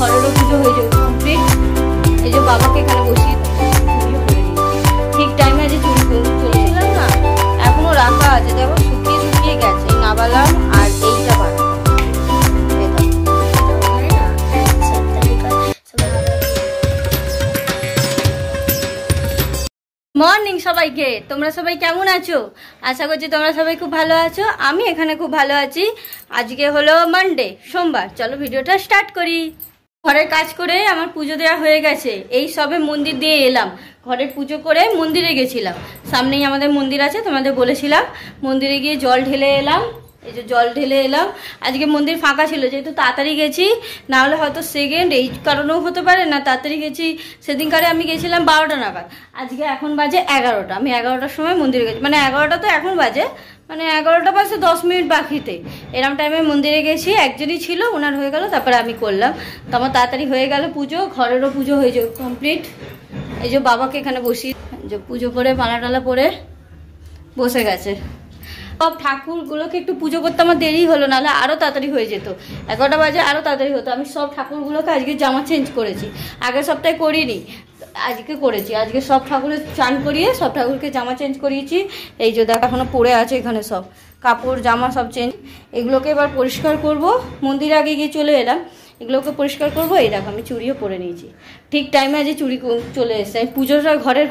ঘরেরও পুজো হয়ে যাবে কমপ্লিট। এই যে বাবাকে এখানে বসিয়ে ঠিক টাইমে আজ চুরি চলেছিলাম না, এখনো রাখা আছে, দেখো শুকিয়ে শুকিয়ে গেছে। নাবালাম আর এইটা বানাবো। মর্নিং সবাইকে, তোমরা সবাই কেমন আছো? আশা করছি তোমরা সবাই খুব ভালো আছো। আমি এখানে খুব ভালো আছি। আজকে হলো মানডে, সোমবার। চলো ভিডিওটা স্টার্ট করি। ঘরের কাজ করে আমার পুজো দেওয়া হয়ে গেছে। এই সবে মন্দির দিয়ে এলাম, ঘরের পুজো করে মন্দিরে গেছিলাম। সামনেই আমাদের মন্দির আছে, তোমাদের বলেছিলাম। মন্দিরে গিয়ে জল ঢেলে এলাম। এই যে জল ঢেলে এলাম। আজকে মন্দির ফাঁকা ছিল, যেহেতু তাড়াতাড়ি গেছি, না হলে হয়তো সেকেন্ড এই কারণেও হতে পারে না তাড়াতাড়ি গেছি। সেদিনকারে আমি গেছিলাম 12টা নাগাদ, আজকে এখন বাজে 11টা। আমি 11টার সময় মন্দিরে গেছি, মানে 11টা তো এখন বাজে, মানে 11টা বাজে 10 মিনিট বাকিতে এরম টাইমে মন্দিরে গেছি। একজনই ছিল, ওনার হয়ে গেল, তারপরে আমি করলাম। তো আমার তাড়াতাড়ি হয়ে গেল পুজো, ঘরেরও পুজো হয়ে যাবে কমপ্লিট। এই যে বাবাকে এখানে বসি, যে পুজো করে মালা টালা পরে বসে গেছে। সব ঠাকুরগুলোকে একটু পুজো করতে আমার দেরি হলো, নাহলে আরও তাড়াতাড়ি হয়ে যেত। 11টা বাজে আরও তাড়াতাড়ি হতো। আমি সব ঠাকুরগুলোকে আজকে জামা চেঞ্জ করেছি, আগের সপ্তাহে করিনি, আজকে করেছি। আজকে সব ঠাকুরের চান করিয়ে সব ঠাকুরকে জামা চেঞ্জ করিয়েছি। এই যে দেখো এখনো পড়ে আছে এখানে সব কাপড় জামা সব চেঞ্জ। এগুলোকে এবার পরিষ্কার করব। মন্দিরে আগে গিয়ে চলে এলাম, এগুলোকে পরিষ্কার করবো। এই দেখো আমি চুড়িও পরে নিয়েছি, ঠিক টাইমে আজ চুড়ি চলে এসেছে। আমি পুজোটা ঘরের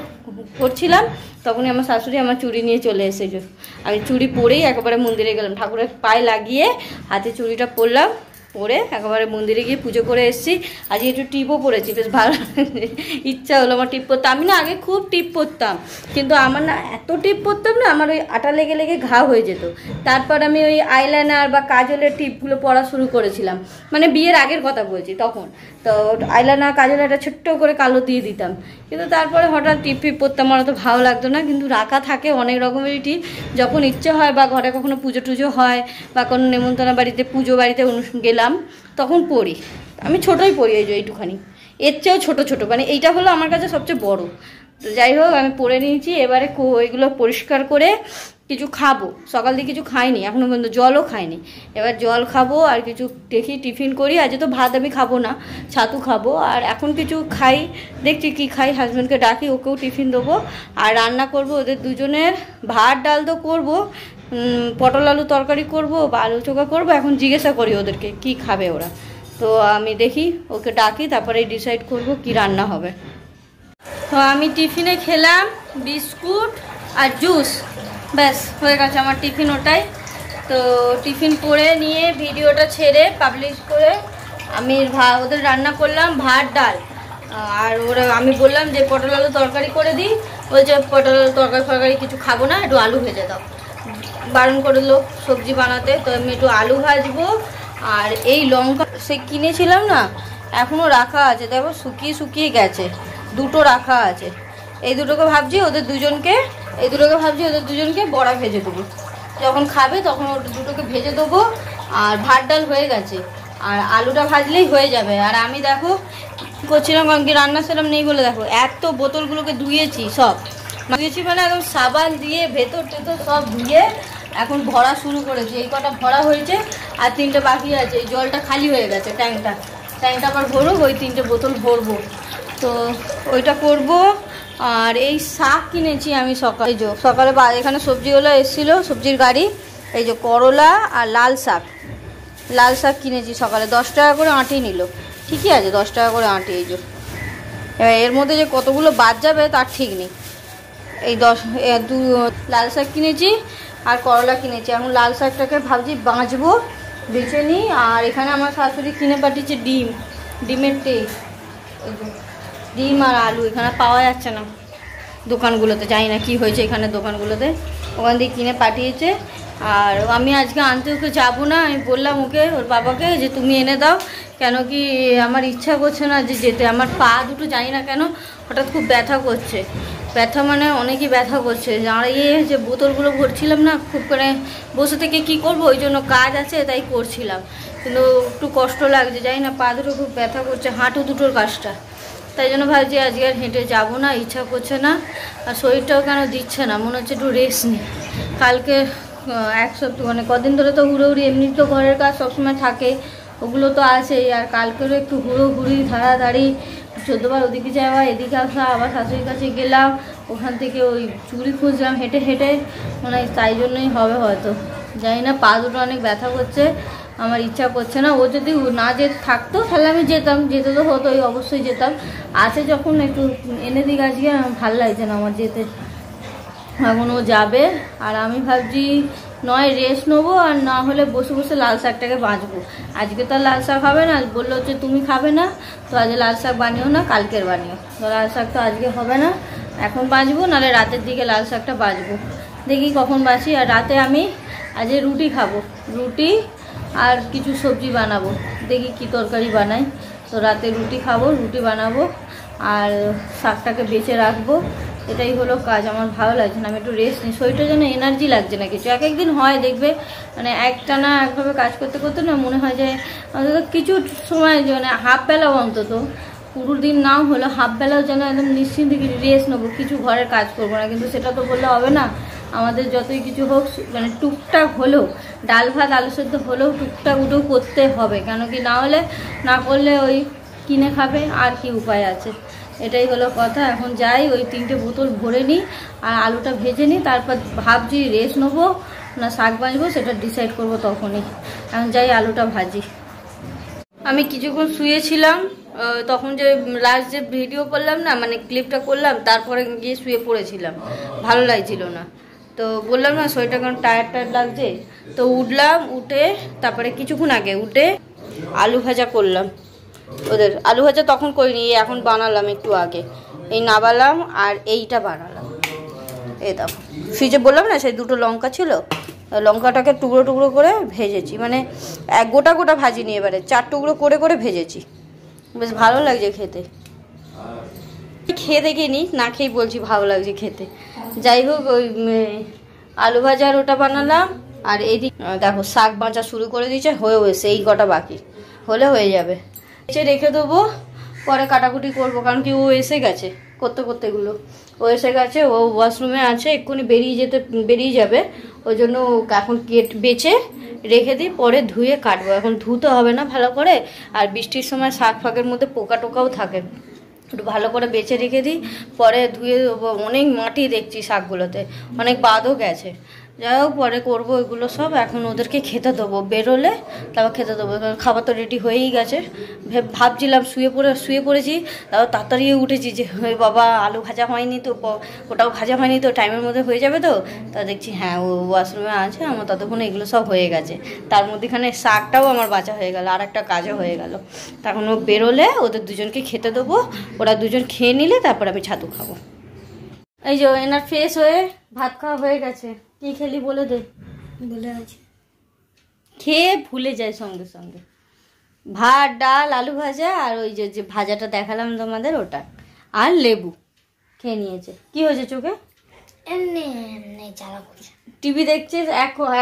করছিলাম, তখনই আমার শাশুড়ি আমার চুড়ি নিয়ে চলে এসেছে। আমি চুড়ি পরেই একেবারে মন্দিরে গেলাম, ঠাকুরের পায়ে লাগিয়ে হাতে চুড়িটা পরলাম, পরে একেবারে মন্দিরে গিয়ে পুজো করে এসেছি। আজকে একটু টিপও পরেছি, বেশ ভালো ইচ্ছা হলো আমার টিপ পরতাম। আমি না আগে খুব টিপ পরতাম, কিন্তু আমার না এত টিপ পরতাম না, আমার ওই আটা লেগে লেগে ঘা হয়ে যেত। তারপর আমি ওই আইলাইনার বা কাজলের টিপগুলো পরা শুরু করেছিলাম, মানে বিয়ের আগের কথা বলছি তখন। তো আইলাইনার কাজলে একটা ছোট্ট করে কালো দিয়ে দিতাম, কিন্তু তারপরে হঠাৎ টিপ ফিপ পরতাম, আমার তো ভালো লাগতো না। কিন্তু রাখা থাকে অনেক রকমেরই টিপ, যখন ইচ্ছে হয় বা ঘরে কখনো পুজো টুজো হয় বা কোনো নেমন্তন্ন বাড়িতে পুজো বাড়িতে গেলাম তখন পড়ি। আমি ছোটোই পড়ি, এই যে এইটুখানি, এর চেয়েও ছোটো ছোটো, মানে এইটা হলো আমার কাছে সবচেয়ে বড়। তো যাই হোক আমি পরে নিয়েছি। এবারে এগুলো পরিষ্কার করে কিছু খাবো। সকাল দিয়ে কিছু খাইনি এখনো পর্যন্ত, জলও খাইনি। এবার জল খাবো আর কিছু দেখি টিফিন করি। আজ তো ভাত আমি খাবো না, ছাতু খাবো। আর এখন কিছু খাই, দেখছি কি খাই, হাজব্যান্ডকে ডাকি, ওকেও টিফিন দেবো। আর রান্না করব ওদের দুজনের, ভাত ডাল তো করবো, পটল আলু তরকারি করব বা আলু চোখা করবো। এখন জিজ্ঞাসা করি ওদেরকে কি খাবে ওরা, তো আমি দেখি ওকে ডাকি, তারপরে ডিসাইড করব কি রান্না হবে। তো আমি টিফিনে খেলাম বিস্কুট আর জুস, ব্যাস হয়ে গেছে আমার টিফিন ওটাই। তো টিফিন করে নিয়ে ভিডিওটা ছেড়ে পাবলিশ করে আমি ওদের রান্না করলাম ভাত ডাল। আর ওরা আমি বললাম যে পটল আলু তরকারি করে দিই, বলছে পটল আলু তরকারি কিছু খাবো না, একটু আলু ভেজে দাও। বারণ করলো সবজি বানাতে, তো আমি একটু আলু ভাজবো। আর এই লঙ্কা সে কিনেছিলাম না, এখনও রাখা আছে, দেখো শুকিয়ে শুকিয়ে গেছে, দুটো রাখা আছে। এই দুটোকে ভাবছি ওদের দুজনকে বড়া ভেজে দেবো, যখন খাবে তখন ওদের দুটোকে ভেজে দেবো। আর ভাত ডাল হয়ে গেছে, আর আলুটা ভাজলেই হয়ে যাবে। আর আমি দেখো করছিলাম, কারণ কি রান্না সেরকম নেই বলে দেখো এত বোতলগুলোকে ধুয়েছি, সব ধুয়েছি মানে একদম সাবান দিয়ে ভেতর টেতর সব ধুয়ে এখন ভরা শুরু করেছি। এই কটা ভরা হয়েছে আর 3টে বাকি আছে। এই জলটা খালি হয়ে গেছে, ট্যাঙ্কটা আবার ভরবো, ওই 3টে বোতল ভরবো, তো ওইটা করব। আর এই শাক কিনেছি আমি সকালে, এখানে সবজিগুলো এসেছিলো, সবজির গাড়ি। এই যে করলা আর লাল শাক কিনেছি সকালে, 10 টাকা করে আঁটি নিল, ঠিকই আছে 10 টাকা করে আঁটি। এই যে এবার এর মধ্যে যে কতগুলো বাদ যাবে তার ঠিক নেই। এই লাল শাক কিনেছি আর করলা কিনেছি। এখন লাল শাকটাকে ভাবছি বাঁচবো, বেছে নিই। আর এখানে আমার শাশুড়ি কিনে পাঠিয়েছে ডিমের টেক, ডিম আর আলু এখানে পাওয়া যাচ্ছে না দোকানগুলোতে, জানি না কি হয়েছে এখানে দোকানগুলোতে, ওখান দিয়ে কিনে পাঠিয়েছে। আর আমি আজকে আনতে ওকে যাবো না, আমি বললাম ওর বাবাকে যে তুমি এনে দাও, কেন কি আমার ইচ্ছা করছে না যে যেতে। আমার পা দুটো জানি না কেন হঠাৎ খুব ব্যথা করছে, ব্যথা মানে অনেকই ব্যথা করছে। দাঁড়িয়ে যে বোতলগুলো ভরছিলাম না, খুব করে বসে থেকে কি করব, ওই জন্য কাজ আছে তাই করছিলাম, কিন্তু একটু কষ্ট লাগছে, জানি না পা দুটো খুব ব্যথা করছে, হাঁটু দুটোর কাজটা। তাই জন্য ভাবছি আজকে আর হেঁটে যাবো না, ইচ্ছা করছে না। আর শরীরটাও কেন দিচ্ছে না, মনে হচ্ছে একটু রেস্ট নিই। কালকে এক সপ্তাহ মানে কদিন ধরে তো হুড়োহুড়ি, এমনি তো ঘরের কাজ সবসময় থাকে, ওগুলো তো আছেই। আর কালকেরও একটু হুড়োহুড়ি ধাড়াধাড়ি 14 বার ওদিকে যাওয়া এদিকে আসা, আবার শাশুড়ির কাছে গেলাম, ওখান থেকে ওই চুড়ি খুঁজলাম হেঁটে হেঁটে, মানে তাই জন্যই হবে হয়তো, জানি না। পা দুটো অনেক ব্যথা করছে, আমার ইচ্ছা করছে না। ও যদি না থাকতো তাহলে আমি যেতাম, যেতে তো হতোই, অবশ্যই যেতাম। আছে যখন একটু এনে দিক, আজকে ভালো লাগছে না আমার যেতে। এখন ও যাবে আর আমি ভাবছি নয় রেস্ট নেবো, আর না হলে বসে বসে লাল শাকটাকে বাঁচবো। আজকে তো লাল শাক হবে না, বললো হচ্ছে তুমি খাবে না তো আজ লাল শাক বানিও না, কালকের বানিও। তো লাল শাক তো আজকে হবে না, এখন বাঁচবো, নাহলে রাতের দিকে লাল শাকটা বাঁচবো। দেখি কখন বাঁচি। আর রাতে আমি আজকে রুটি খাবো, রুটি আর কিছু সবজি বানাবো, দেখি কি তরকারি বানাই। তো রাতে রুটি খাবো, রুটি বানাবো আর শাকটাকে বেঁচে রাখবো। এটাই হলো কাজ। আমার ভালো লাগছে না, আমি একটু রেস্ট নিই, শরীরটা যেন এনার্জি লাগছে না কিছু। এক একদিন হয় দেখবে, মানে একটানা একভাবে কাজ করতে করতে না মনে হয় যে অন্তত কিছু সময়, মানে হাফ বেলাও, অন্তত পুরো দিন নাও হলো হাফ বেলাও যেন একদম নিশ্চিন্তে রেস্ট নেবো, কিছু ঘরের কাজ করবো না। কিন্তু সেটা তো বললে হবে না, আমাদের যতই কিছু হোক, মানে টুকটাক হলেও, ডাল ভাত আলু সেদ্ধ হলেও টুকটাক উঠেও করতে হবে, কেন কি না হলে, না করলে ওই কিনে খাবে, আর কি উপায় আছে। এটাই হলো কথা। এখন যাই, ওই 3টে বোতল ভরে নিই আর আলুটা ভেজে নিই, তারপর ভাবছি রেস্ট নেবো না শাক বাঁচবো সেটা ডিসাইড করবো তখনই। এখন যাই আলুটা ভাজি। আমি কিছুক্ষণ শুয়েছিলাম, তখন যে লাস্ট যে ভিডিও করলাম না, মানে ক্লিপটা করলাম, তারপরে গিয়ে শুয়ে পড়েছিলাম, ভালো লাগছিল না। তো বললাম না শরীরটা কেমন টায়ার্ড টায়ার্ড লাগছে। তো উঠলাম, উঠে তারপরে কিছুক্ষণ আগে উঠে আলু ভাজা করলাম। ওদের আলু ভাজা তখন করিনি, এখন বানালাম একটু আগে, এই নাবালাম আর এইটা বানালাম। এই দেখো, ফ্রিজে বললাম না সেই 2টো লঙ্কা ছিল, লঙ্কাটাকে টুকরো টুকরো করে ভেজেছি, মানে গোটা গোটা ভাজিনি, এবারে 4 টুকরো করে করে ভেজেছি, বেশ ভালো লাগছে খেতে। খেয়ে দেখিনি, না খেয়েই বলছি ভালো লাগছে খেতে। যাই হোক, ওই আলু ভাজা আর ওটা বানালাম। আর এদিকে দেখো শাক বাঁচা শুরু করে দিয়েছে, হয়েও এসে এই কটা বাকি, হলে হয়ে যাবে। রেখে দেবো, পরে কাটাকুটি করবো, কারণ কি ও এসে গেছে করতে করতে এগুলো, ও এসে গেছে, ও ওয়াশরুমে আছে, এক্ষুনি বেরিয়ে যাবে। ওই জন্য এখন বেছে রেখে দিই, পরে ধুয়ে কাটবো। এখন ধুতে হবে না ভালো করে, আর বৃষ্টির সময় শাক ফাঁকের মধ্যে পোকা টোকাও থাকে, একটু ভালো করে বেছে রেখে দিই, পরে ধুয়ে দেবো। অনেক মাটি দেখছি শাকগুলোতে, অনেক বাদও গেছে। যাই হোক পরে করবো এগুলো সব। এখন ওদেরকে খেতে দেবো, বেরোলে তারপর খেতে দেবো। খাবার তো রেডি হয়েই গেছে। ভাবছিলাম শুয়ে পড়েছি, তারপর তাড়াতাড়ি উঠেছি যে বাবা আলু ভাজা হয়নি তো, ওটাও ভাজা হয়নি তো, টাইমের মধ্যে হয়ে যাবে তো। তা দেখছি হ্যাঁ ও ওয়াশরুমে আছে, আমার ততক্ষণে এগুলো সব হয়ে গেছে। তার মধ্যেখানে শাকটাও আমার বাঁচা হয়ে গেল, আর একটা কাজও হয়ে গেল। তখন ও বেরোলে ওদের দুজনকে খেতে দেবো, ওরা দুজন খেয়ে নিলে তারপর আমি ছাতু খাবো। এই যে এনার ফ্রেশ হয়ে ভাত খাওয়া হয়ে গেছে। কি খেলি বলে দে। বলে আছে, খেয়ে ভুলে যায় সঙ্গে সঙ্গে। ভাত ডাল আলু ভাজা আর ওই যে ভাজাটা দেখালাম তোমাদের, ওটা আর লেবু খেয়ে নিয়েছে। কি হয়েছে চোখে? এমনি এমনি জ্বালা করছে। টিভি দেখছে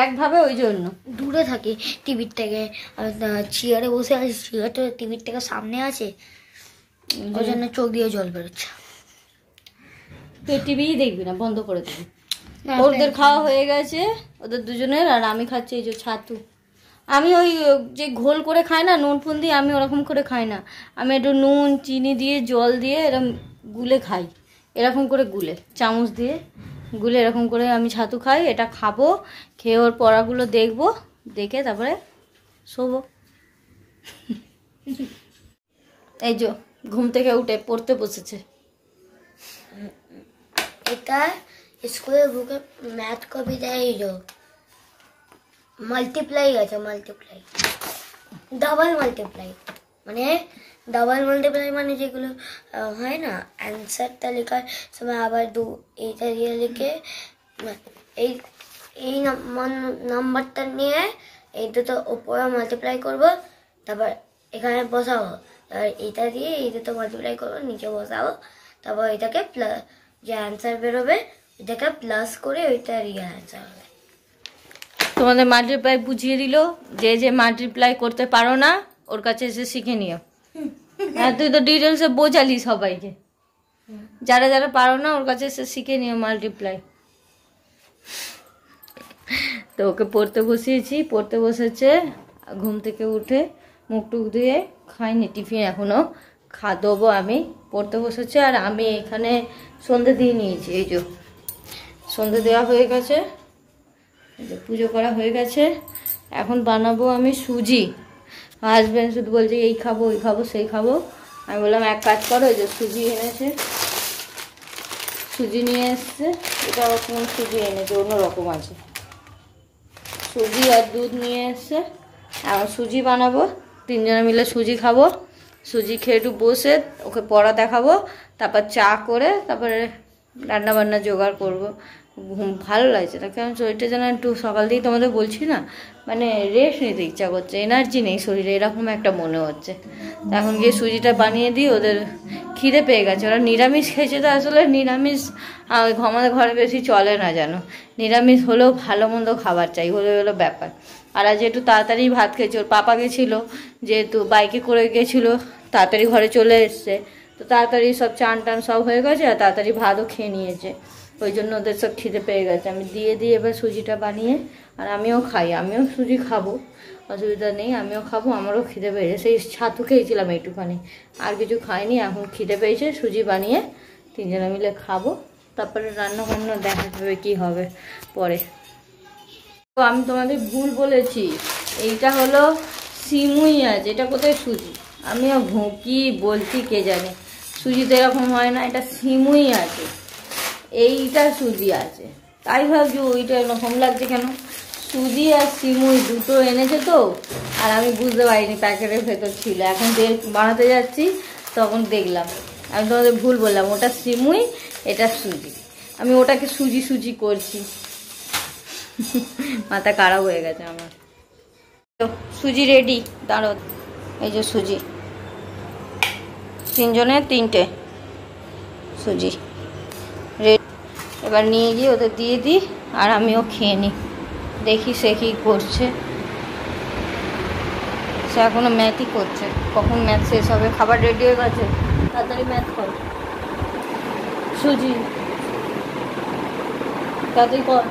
একভাবে, ওই জন্য দূরে থাকি টিভির থেকে, চেয়ারে বসে আছি, চেয়ারটা টিভির থেকে সামনে আছে, ওই জন্য চোখ দিয়ে জল বেরোচ্ছে। তুই টিভিই দেখবি না, বন্ধ করে দিবি। ওদের খাওয়া হয়ে গেছে ওদের দুজনের, আর আমি খাচ্ছি এই যে ছাতু। আমি ওই যে ঘোল করে খাই না নুন ফুন দিয়ে, আমি ওরকম করে খাই না। আমি একটু নুন চিনি দিয়ে জল দিয়ে এরকম গুলে খাই, এরকম করে গুলে চামচ দিয়ে গুলে এরকম করে আমি ছাতু খাই। এটা খাবো, খেয়ে ওর পড়াগুলো দেখবো, দেখে তারপরে শোবো। এই যে ঘুম থেকে উঠে পড়তে বসেছে। এটা স্কুলের বুকে ম্যাথ কপি দেয়, এই যে মাল্টিপ্লাই আছে, মাল্টিপ্লাই ডাবল মাল্টিপ্লাই, মানে ডাবল মাল্টিপ্লাই মানে যেগুলো হয় না অ্যান্সারটা লেখার সময় আবার এইটা দিয়ে লিখে এই নাম্বারটা নিয়ে এই দুটো উপরে মাল্টিপ্লাই করবো, তারপর এখানে বসাবো, তারপর এইটা দিয়ে এই দুটো মাল্টিপ্লাই করবো, নিচে বসাবো, তারপর এটাকে প্লাস, যে অ্যান্সার বেরোবে এটাকে প্লাস করে ওইটা রিয়েল অ্যান্সার হবে। তোমাদের মাল্টিপ্লাই বুঝিয়ে দিল, যে মাল্টিপ্লাই করতে পারো না ওর কাছে এসে শিখে নিও। হ্যাঁ তুই তো ডিটেলসে বোঝালি সবাইকে, যারা যারা পারো না ওর কাছে এসে শিখে নিও মাল্টিপ্লাই। তো ওকে পড়তে বসিয়েছি, পড়তে বসেছে, ঘুম থেকে উঠে মুখ টুক ধুয়ে খাইনি, টিফিন এখনও দেবো। আমি পড়তে বসেছি আর আমি এখানে সন্ধে দিয়ে নিয়েছি। এই যে সন্ধে দেওয়া হয়ে গেছে, এই যে পুজো করা হয়ে গেছে। এখন বানাবো আমি সুজি। হাজব্যান্ড শুধু বলছে এই খাবো ওই খাবো সেই খাবো। আমি বললাম এক কাজ করো, এই যে সুজি এনেছে, সুজি নিয়ে এসছে। এটা কোন সুজি এনেছে, অন্যরকম আছে। সুজি আর দুধ নিয়ে এসছে। এখন সুজি বানাবো, তিনজনে মিলে সুজি খাবো। সুজি খেয়ে একটু বসে ওকে পড়া দেখাবো, তারপর চা করে তারপরে রান্না বান্না জোগাড় করবো। ভালো লাগছে না, কারণ শরীরটা যেন একটু সকাল থেকে তোমাদের বলছি না, মানে রেস্ট নিতে ইচ্ছা করছে, এনার্জি নেই শরীরে, এরকম একটা মনে হচ্ছে। এখন গিয়ে সুজিটা বানিয়ে দিই, ওদের খিদে পেয়ে গেছে। ওরা নিরামিষ খেয়েছে, তো আসলে নিরামিষ আমাদের ঘরে বেশি চলে না, জানো। নিরামিষ হলেও ভালো মন্দ খাবার চাই, হলো ব্যাপার। আর আজ একটু তাড়াতাড়ি ভাত খেয়েছে, ওর পাপা গেছিলো, যেহেতু বাইকে করে গেছিলো, তাড়াতাড়ি ঘরে চলে এসছে, তো তাড়াতাড়ি সব চান টান সব হয়ে গেছে, আর তাড়াতাড়ি ভাতও খেয়ে নিয়েছে। ওই জন্য ওদের সব খিদে পেয়ে গেছে। আমি দিয়ে এবার সুজিটা বানিয়ে, আর আমিও খাই, আমিও সুজি খাবো, অসুবিধা নেই, আমিও খাবো, আমারও খিদে পেয়েছে। সেই ছাতু খেয়েছিলাম একটুখানি, আর কিছু খাইনি। এখন খিদে পেয়েছে, সুজি বানিয়ে তিনজনে মিলে খাবো, তারপরে রান্না বান্না দেখা যাবে কী হবে পরে। তো আমি তোমাদের ভুল বলেছি, এইটা হলো সিমুই আছে, এটা কোথায় সুজি, আমিও কি বলছি কে জানে। সুজি তো এরকম হয় না, এটা সিমুই আছে, এইটা সুজি আছে। তাই ভাবছি ওইটা এরকম লাগছে কেন। সুজি আর সিমুই দুটো এনেছে তো, আর আমি বুঝতে পারিনি প্যাকেটের ভেতর ছিল। এখন বানাতে যাচ্ছি, তখন দেখলাম। আমি তোমাদের ভুল বললাম, ওটা সিমুই এটা সুজি, আমি ওটাকে সুজি সুজি করছি। মাথা খারাপ হয়ে গেছে আমার। সুজি রেডি, দাঁড়ো, এই যে সুজি, তিনজনে তিনটে সুজি রেডি। এবার নিয়ে গিয়ে ওদের দিয়ে দিই, আর আমিও খেয়ে নিই, দেখি সে কী করছে। সে এখনো ম্যাথই করছে, কখন ম্যাথ শেষ হবে। খাবার রেডি হয়ে গেছে, তাড়াতাড়ি ম্যাথ কর, সুজি তাড়াতাড়ি কর।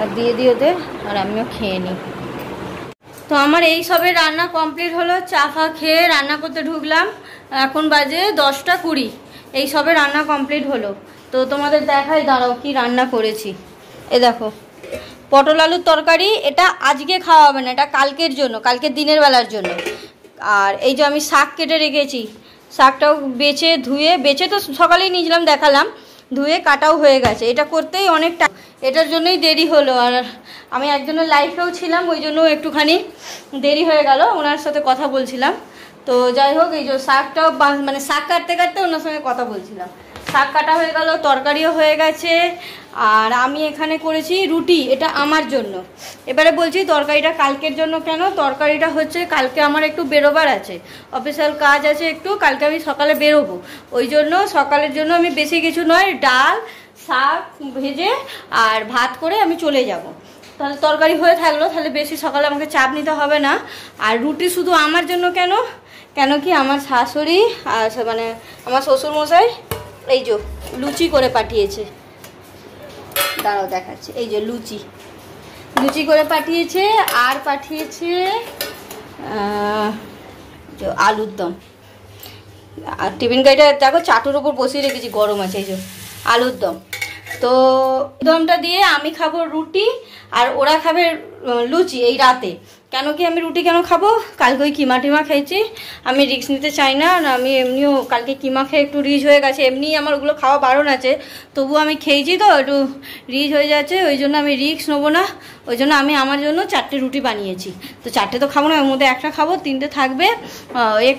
আর দিয়ে দিই ওদের, আর আমিও খেয়ে নিই। তো আমার এই সবে রান্না কমপ্লিট হলো, চা ফা খেয়ে রান্না করতে ঢুকলাম। এখন বাজে 10টা 20, এই সবে রান্না কমপ্লিট হলো। তো তোমাদের দেখাই, দাঁড়াও কি রান্না করেছি। এ দেখো, পটল আলুর তরকারি। এটা আজকে খাওয়া হবে না, এটা কালকের জন্য, কালকের দিনের বেলার জন্য। আর এই যে আমি শাক কেটে রেখেছি, শাকটাও বেছে তো সকালেই নিয়েছিলাম, দেখালাম, ধুয়ে কাটাও হয়ে গেছে। এটা করতেই অনেকটা, এটার জন্যই দেরি হলো। আর আমি একজনের লাইফেও ছিলাম, ওই জন্য একটুখানি দেরি হয়ে গেল, ওনার সাথে কথা বলছিলাম। তো যাই হোক, এই যে শাকটাও মানে শাক কাটতে কাটতে ওনার সঙ্গে কথা বলছিলাম। শাক কাটা হয়ে গেল, তরকারিও হয়ে গেছে। আর আমি এখানে করেছি রুটি, এটা আমার জন্য। এবারে বলছি তরকারিটা কালকের জন্য কেন। তরকারিটা হচ্ছে কালকে আমার একটু বেরোবার আছে, অফিসিয়াল কাজ আছে একটু, কালকে আমি সকালে বেরোবো। ওই জন্য সকালের জন্য আমি বেশি কিছু নয়, ডাল শাক ভেজে আর ভাত করে আমি চলে যাব। তাহলে তরকারি হয়ে থাকলো, তাহলে বেশি সকালে আমাকে চাপ নিতে হবে না। আর রুটি শুধু আমার জন্য কেন কি আমার শাশুড়ি আর মানে আমার শ্বশুরমশাই এই যে লুচি করে পাঠিয়েছে, দাঁড়াও দেখাচ্ছি। এই যে লুচি করে পাঠিয়েছে, আর পাঠিয়েছে আলুর দম। আর টিফিন গাড়িটা দেখো চাটুর ওপর বসিয়ে রেখেছি, গরম আছে। এই যে আলুর দম। তো দমটা দিয়ে আমি খাবো রুটি, আর ওরা খাবে লুচি এই রাতে। কেন কি আমি রুটি কেন খাবো, কালকে ওই কিমা টিমা খেয়েছি, আমি রিস্ক নিতে চাই না। আমি এমনিও কালকে কিমা খেয়ে একটু রিচ হয়ে গেছে, এমনি আমার ওগুলো খাওয়া বারণ আছে, তবু আমি খেয়েছি তো একটু রিচ হয়ে যাচ্ছে, ওই জন্য আমি রিস্ক নেবো না। ওই জন্য আমি আমার জন্য 4টে রুটি বানিয়েছি। তো 4টে তো খাবো না, ওর মধ্যে একটা খাবো, 3টে থাকবে।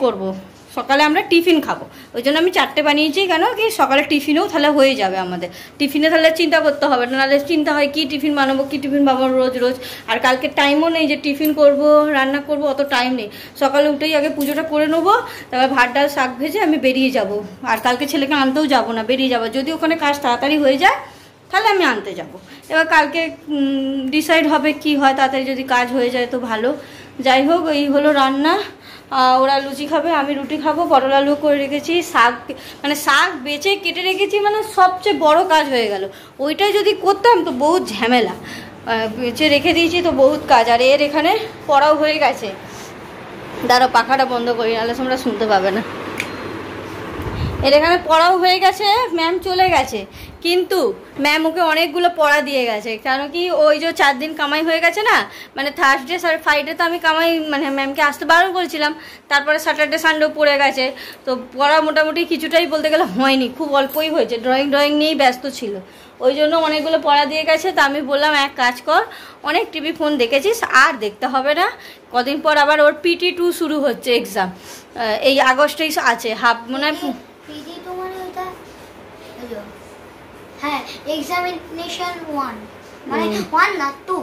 করবো সকালে আমরা টিফিন খাবো, ওই জন্য আমি 4টে বানিয়েছি। কেন কি সকালে টিফিনেও তাহলে হয়ে যাবে আমাদের, টিফিনে তাহলে চিন্তা করতে হবে না, নাহলে চিন্তা হয় কি টিফিন বানাবো রোজ। আর কালকে টাইমও নেই যে টিফিন করব রান্না করব, অত টাইম নেই। সকালে উঠেই আগে পুজোটা করে নেবো, তারপর ভাত ডাল শাক ভেজে আমি বেরিয়ে যাব। আর কালকে ছেলেকে আনতেও যাবো না, বেরিয়ে যাবো। যদি ওখানে কাজ তাড়াতাড়ি হয়ে যায় তাহলে আমি আনতে যাব। এবার কালকে ডিসাইড হবে কি হয়, তাড়াতাড়ি যদি কাজ হয়ে যায় তো ভালো। যাই হোক, এই হলো রান্না। ওরা লুচি খাবে, আমি রুটি খাবো। পটল আলু করে রেখেছি, শাক বেছে কেটে রেখেছি, মানে সবচেয়ে বড় কাজ হয়ে গেল। ওইটাই যদি করতাম তো বহুত ঝামেলা। রেখে দিয়েছি, তো বহুত কাজ। আর এর এখানে পড়াও হয়ে গেছে। দাঁড়াও পাখাটা বন্ধ করি, নাহলে তোমরা শুনতে পাবে না। এর এখানে পড়াও হয়ে গেছে, ম্যাম চলে গেছে, কিন্তু ম্যাম ওকে অনেকগুলো পড়া দিয়ে গেছে। কেন কি ওই যে 4 দিন কামাই হয়ে গেছে না, মানে থার্সডে ফ্রাইডে তো আমি কামাই মানে ম্যামকে আসতে বারণ করেছিলাম, তারপরে স্যাটারডে সানডেও পড়ে গেছে। তো পড়া মোটামুটি কিছুটাই বলতে গেলে হয়নি, খুব অল্পই হয়েছে, ড্রয়িং নিয়েই ব্যস্ত ছিল, ওই জন্য অনেকগুলো পড়া দিয়ে গেছে। তো আমি বললাম এক কাজ কর, অনেক টিভি ফোন দেখেছিস, আর দেখতে হবে না, কদিন পর আবার ওর PT2 শুরু হচ্ছে এক্সাম, এই আগস্টেই আছে, হাফ মনে হয় PT2 মানে ওটা হ্যাঁ এক্সামিনেশন 1 মানে 1 না 2,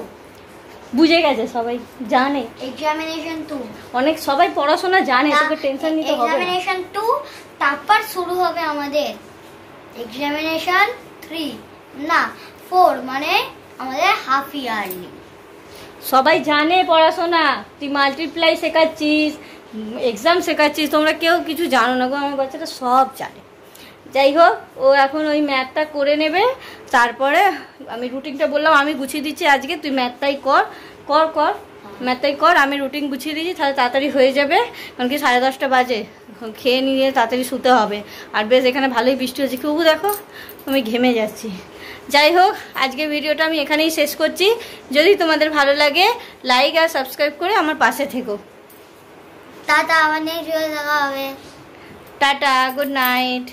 বুঝে গেছে সবাই, জানে এক্সামিনেশন 2, অনেক সবাই পড়াশোনা জানে, তোকে টেনশন নিতে হবে না। এক্সামিনেশন 2 তারপর শুরু হবে আমাদের এক্সামিনেশন 3 না 4, মানে আমাদের হাফ ইয়ারলি। সবাই জানে পড়াশোনা, তুই মাল্টিপ্লাই শেখাচ্ছিস, এক্সাম শেখাচ্ছিস, তোমরা কেউ কিছু জানো না গো, আমার বাচ্চাটা সব জানে। যাই হোক, ও এখন ওই ম্যাথটা করে নেবে, তারপরে আমি রুটিনটা বললাম আমি গুছিয়ে দিচ্ছি আজকে, তুই ম্যাথটাই কর ম্যাথটাই কর, আমি রুটিন গুছিয়ে দিচ্ছি, তাহলে তাড়াতাড়ি হয়ে যাবে। কারণ কি 10:30 বাজে, খেয়ে নিয়ে তাড়াতাড়ি শুতে হবে। আর বেশ এখানে ভালোই বৃষ্টি হচ্ছে, খুব দেখো আমি ঘেমে যাচ্ছি। যাই হোক, আজকে ভিডিওটা আমি এখানেই শেষ করছি। যদি তোমাদের ভালো লাগে লাইক আর সাবস্ক্রাইব করে আমার পাশে থেকো। টাটা, আবার নেক্সট ভিডিও দেখা হবে। Tata, good night.